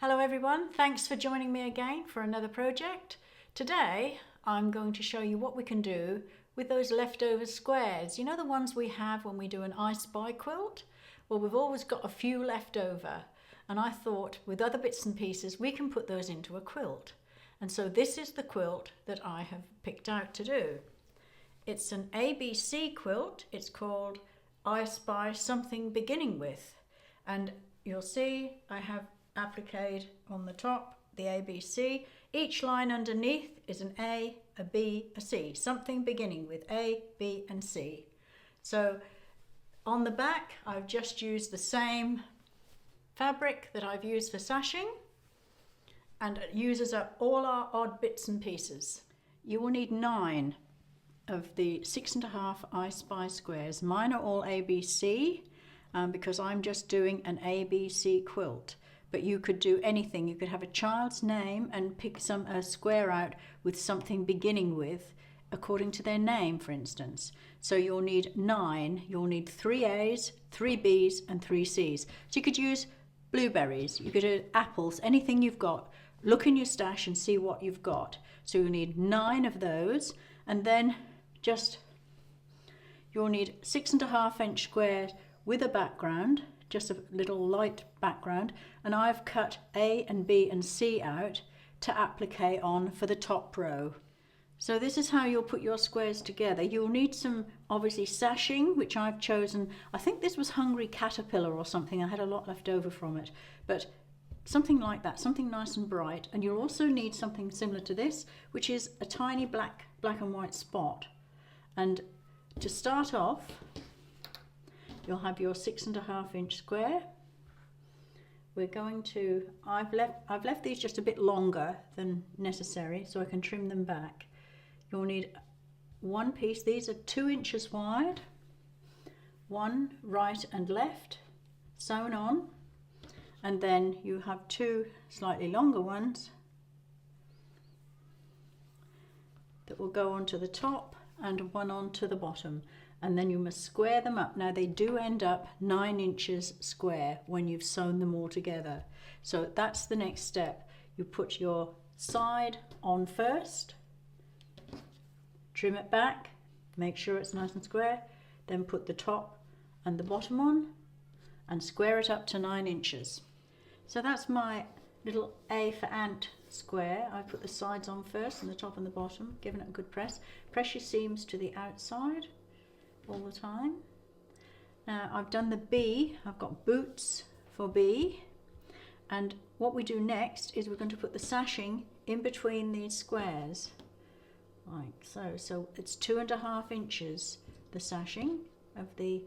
Hello everyone, thanks for joining me again for another project. Today I'm going to show you what we can do with those leftover squares. You know the ones we have when we do an I Spy quilt? Well, we've always got a few left over, and I thought with other bits and pieces we can put those into a quilt. And so this is the quilt that I have picked out to do. It's an ABC quilt. It's called I Spy Something Beginning With, and you'll see I have appliqued on the top the ABC. Each line underneath is an A, a B, a C, something beginning with A, B and C. So on the back I've just used the same fabric that I've used for sashing, and it uses up all our odd bits and pieces. You will need 9 of the 6.5 I Spy squares. Mine are all ABC because I'm just doing an ABC quilt. But you could do anything. You could have a child's name and pick a square out with something beginning with, according to their name, for instance. So you'll need 9. You'll need 3 A's, 3 B's and 3 C's. So you could use blueberries, you could do apples, anything you've got. Look in your stash and see what you've got. So you'll need 9 of those, and then you'll need 6.5 inch squares with a background, just a little light background, and I've cut A and B and C out to applique on for the top row. So this is how you'll put your squares together. You'll need some obviously sashing, which I've chosen. I think this was Hungry Caterpillar or something. I had a lot left over from it, but something like that, something nice and bright. And you'll also need something similar to this, which is a tiny black and white spot. And to start off, you'll have your 6.5 inch square. We're going to, I've left these just a bit longer than necessary so I can trim them back. You'll need 1 piece. These are 2 inches wide, 1 right and left sewn on, and then you have 2 slightly longer ones that will go onto the top and 1 onto the bottom. And then you must square them up. Now they do end up 9 inches square when you've sewn them all together. So that's the next step. You put your side on first, trim it back, make sure it's nice and square, then put the top and the bottom on and square it up to 9 inches. So that's my little A for ant square. I put the sides on first and the top and the bottom, giving it a good press. Press your seams to the outside all the time. Now I've done the B, I've got boots for B, and what we do next is we're going to put the sashing in between these squares like so. So it's 2.5 inches the sashing of the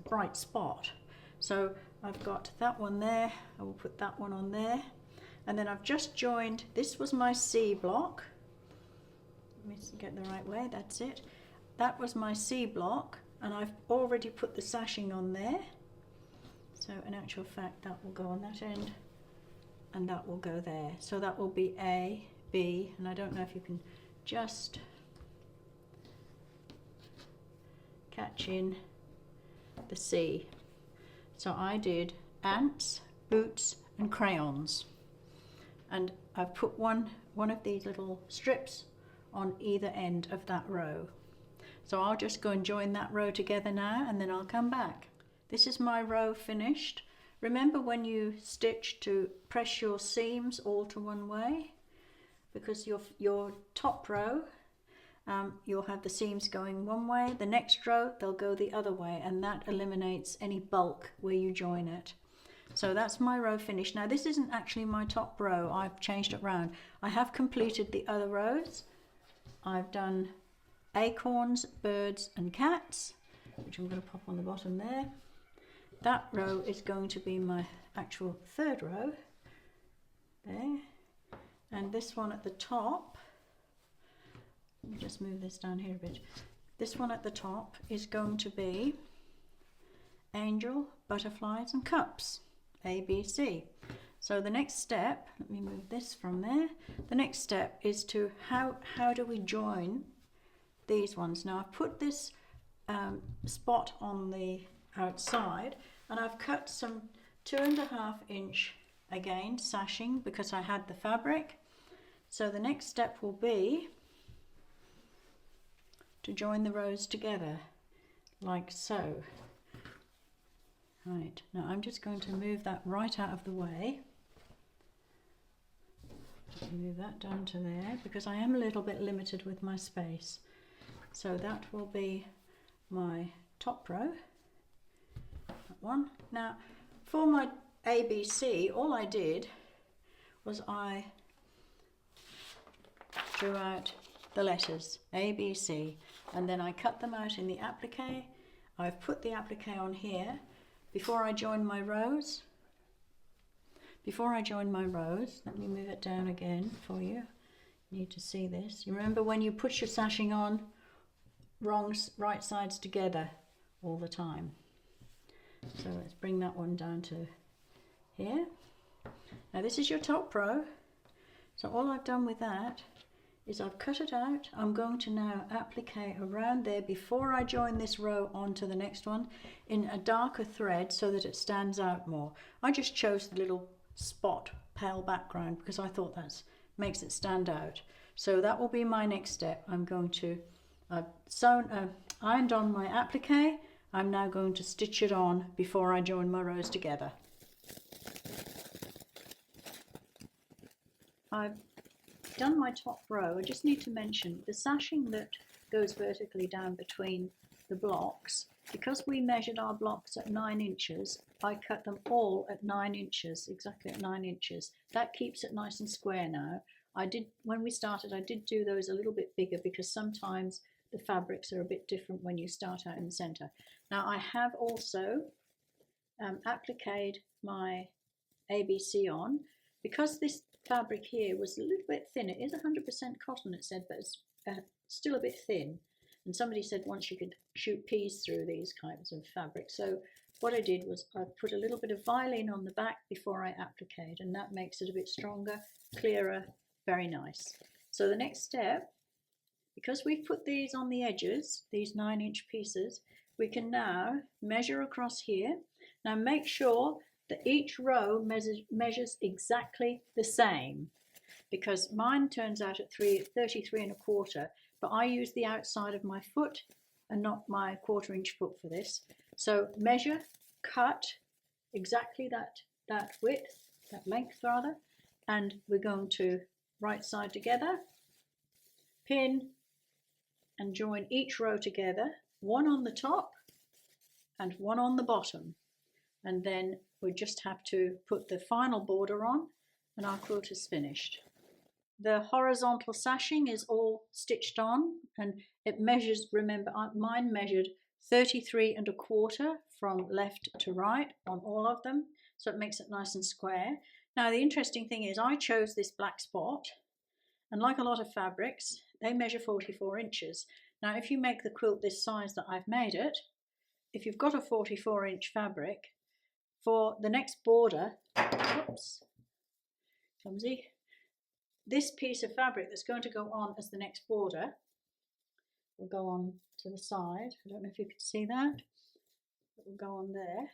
bright spot. So I've got that one there, I will put that one on there, and then I've just joined, this was my C block. Let me get the right way, that's it. That was my C block, and I've already put the sashing on there. So in actual fact that will go on that end and that will go there. So that will be A, B, and I don't know if you can just catch in the C. So I did ants, boots and crayons, and I've put one of these little strips on either end of that row. So I'll just go and join that row together now, and then I'll come back. This is my row finished. Remember when you stitch to press your seams all to one way, because your top row, you'll have the seams going one way, the next row they'll go the other way, and that eliminates any bulk where you join it. So that's my row finished. Now this isn't actually my top row, I've changed it round. I have completed the other rows. I've done acorns, birds and cats, which I'm going to pop on the bottom there. That row is going to be my actual 3rd row there, and this one at the top, let me just move this down here a bit. This one at the top is going to be angel, butterflies and cups, A, B, C. So the next step, let me move this from there, the next step is to how do we join these ones. Now I've put this spot on the outside, and I've cut some 2.5 inch again sashing because I had the fabric. So the next step will be to join the rows together like so. Right, now I'm just going to move that right out of the way. Move that down to there because I am a little bit limited with my space. So that will be my top row, that one. Now for my ABC, all I did was I drew out the letters ABC and then I cut them out in the applique. I've put the applique on here before I join my rows. Before I join my rows, let me move it down again for you. You need to see this. You remember when you put your sashing on, right sides together all the time. So let's bring that one down to here. Now this is your top row. So all I've done with that is I've cut it out. I'm going to now applique around there before I join this row onto the next one in a darker thread so that it stands out more. I just chose the little spot pale background because I thought that makes it stand out. So that will be my next step. I'm going to ironed on my applique. I'm now going to stitch it on before I join my rows together. I've done my top row. I just need to mention the sashing that goes vertically down between the blocks. Because we measured our blocks at 9 inches, I cut them all at 9 inches, exactly at 9 inches. That keeps it nice and square now. When we started, I did do those a little bit bigger because sometimes the fabrics are a bit different when you start out in the center. Now I have also appliqued my ABC on. Because this fabric here was a little bit thin, it is 100% cotton it said, but it's still a bit thin. And somebody said once you could shoot peas through these kinds of fabric. So what I did was I put a little bit of violin on the back before I appliqued, and that makes it a bit stronger, clearer, very nice. So the next step, because we've put these on the edges, these 9-inch pieces, we can now measure across here. Now make sure that each row measures exactly the same, because mine turns out at 33 1/4, but I use the outside of my foot and not my 1/4 inch foot for this. So measure, cut exactly that width, that length rather, and we're going to right side together, pin and join each row together, one on the top and one on the bottom, and then we just have to put the final border on and our quilt is finished. The horizontal sashing is all stitched on and it measures, remember mine measured 33 1/4 from left to right on all of them, so it makes it nice and square. Now the interesting thing is I chose this black spot, and like a lot of fabrics, they measure 44 inches. Now if you make the quilt this size that I've made it, if you've got a 44-inch fabric, for the next border, whoops, clumsy, this piece of fabric that's going to go on as the next border will go on to the side. I don't know if you could see that. It will go on there.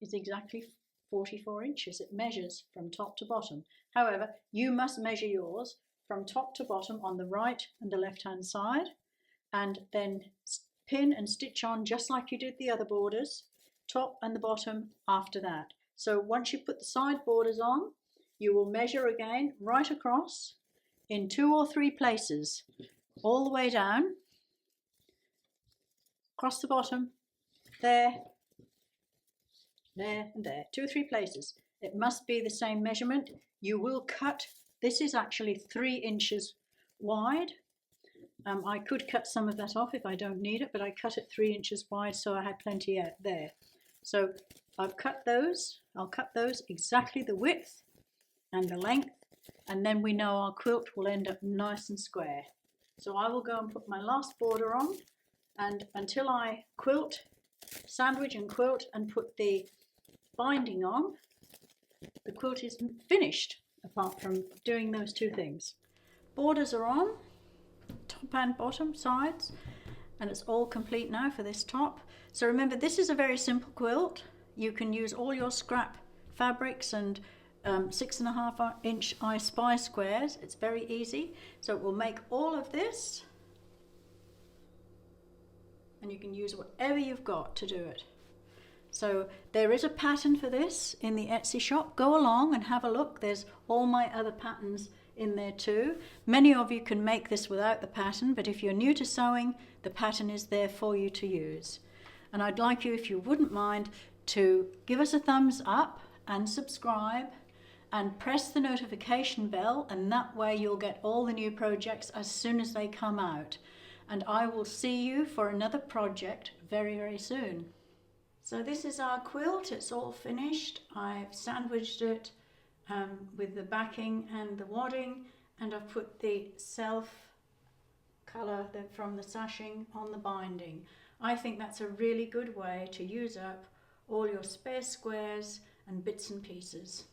It's exactly 44 inches. It measures from top to bottom. However, you must measure yours from top to bottom on the right and the left-hand side, and then pin and stitch on just like you did the other borders, top and the bottom after that. So once you put the side borders on, you will measure again right across in 2 or 3 places, all the way down, across the bottom, there, there and there, 2 or 3 places. It must be the same measurement. You will cut, this is actually 3 inches wide. I could cut some of that off if I don't need it, but I cut it 3 inches wide so I had plenty out there. So I've cut those, I'll cut those exactly the width and the length, and then we know our quilt will end up nice and square. So I will go and put my last border on, and until I quilt, sandwich and quilt and put the binding on, the quilt is finished apart from doing those 2 things. Borders are on, top and bottom sides, and it's all complete now for this top. So remember, this is a very simple quilt. You can use all your scrap fabrics and 6.5 inch I Spy squares. It's very easy. So we'll make all of this, and you can use whatever you've got to do it. So there is a pattern for this in the Etsy shop. Go along and have a look. There's all my other patterns in there too. Many of you can make this without the pattern, but if you're new to sewing, the pattern is there for you to use. And I'd like you, if you wouldn't mind, to give us a thumbs up and subscribe and press the notification bell, and that way you'll get all the new projects as soon as they come out. And I will see you for another project very, very soon. So this is our quilt. It's all finished. I've sandwiched it with the backing and the wadding, and I've put the self colour from the sashing on the binding. I think that's a really good way to use up all your spare squares and bits and pieces.